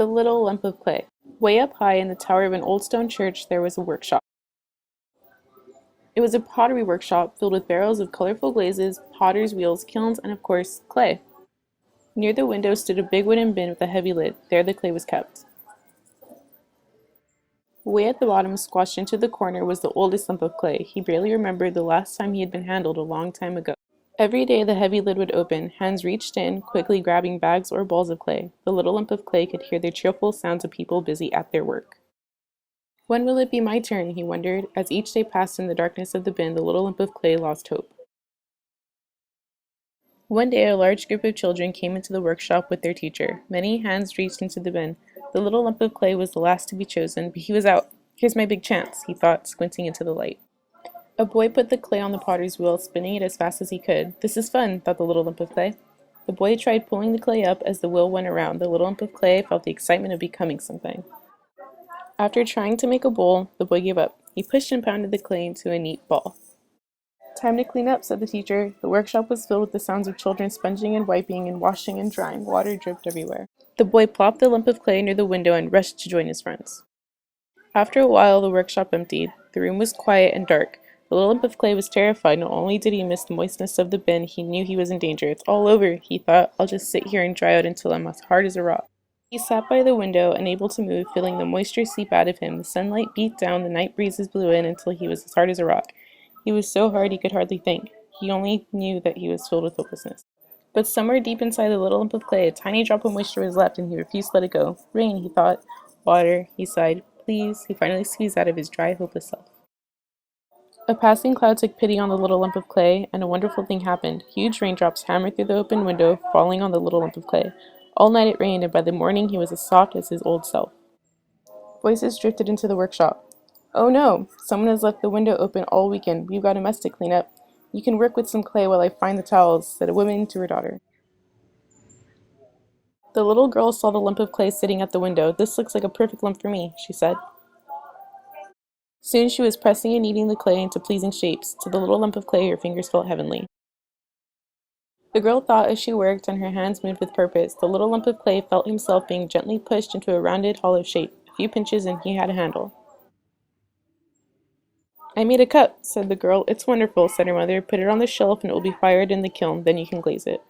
The little lump of clay. Way up high in the tower of an old stone church there was a workshop. It was a pottery workshop filled with barrels of colorful glazes, potter's wheels, kilns, and of course, clay. Near the window stood a big wooden bin with a heavy lid. There the clay was kept. Way at the bottom, squashed into the corner, was the oldest lump of clay. He barely remembered the last time he had been handled a long time ago. Every day the heavy lid would open. Hands reached in, quickly grabbing bags or balls of clay. The little lump of clay could hear the cheerful sounds of people busy at their work. When will it be my turn? He wondered. As each day passed in the darkness of the bin, the little lump of clay lost hope. One day a large group of children came into the workshop with their teacher. Many hands reached into the bin. The little lump of clay was the last to be chosen, but he was out. Here's my big chance, he thought, squinting into the light. A boy put the clay on the potter's wheel, spinning it as fast as he could. This is fun, thought the little lump of clay. The boy tried pulling the clay up as the wheel went around. The little lump of clay felt the excitement of becoming something. After trying to make a bowl, the boy gave up. He pushed and pounded the clay into a neat ball. Time to clean up, said the teacher. The workshop was filled with the sounds of children sponging and wiping and washing and drying. Water dripped everywhere. The boy plopped the lump of clay near the window and rushed to join his friends. After a while, the workshop emptied. The room was quiet and dark. The little lump of clay was terrified. Not only did he miss the moistness of the bin, he knew he was in danger. It's all over, he thought. I'll just sit here and dry out until I'm as hard as a rock. He sat by the window, unable to move, feeling the moisture seep out of him. The sunlight beat down, the night breezes blew in until he was as hard as a rock. He was so hard he could hardly think. He only knew that he was filled with hopelessness. But somewhere deep inside the little lump of clay, a tiny drop of moisture was left, and he refused to let it go. Rain, he thought. Water, he sighed. Please, he finally squeezed out of his dry, hopeless self. A passing cloud took pity on the little lump of clay, and a wonderful thing happened. Huge raindrops hammered through the open window, falling on the little lump of clay. All night it rained, and by the morning he was as soft as his old self. Voices drifted into the workshop. Oh no! Someone has left the window open all weekend. We've got a mess to clean up. You can work with some clay while I find the towels, said a woman to her daughter. The little girl saw the lump of clay sitting at the window. This looks like a perfect lump for me, she said. Soon she was pressing and kneading the clay into pleasing shapes. To the little lump of clay her fingers felt heavenly. The girl thought as she worked, and her hands moved with purpose. The little lump of clay felt himself being gently pushed into a rounded, hollow shape. A few pinches and he had a handle. I made a cup, said the girl. It's wonderful, said her mother. Put it on the shelf and it will be fired in the kiln, then you can glaze it.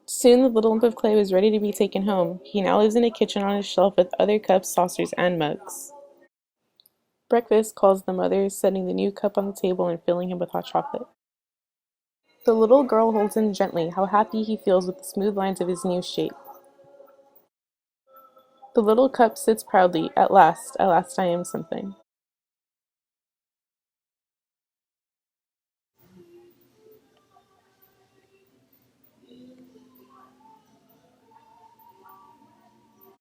Soon the little lump of clay was ready to be taken home. He now lives in a kitchen on his shelf with other cups, saucers, and mugs. Breakfast, calls the mother, setting the new cup on the table and filling him with hot chocolate. The little girl holds him gently. How happy he feels with the smooth lines of his new shape. The little cup sits proudly. At last I am something.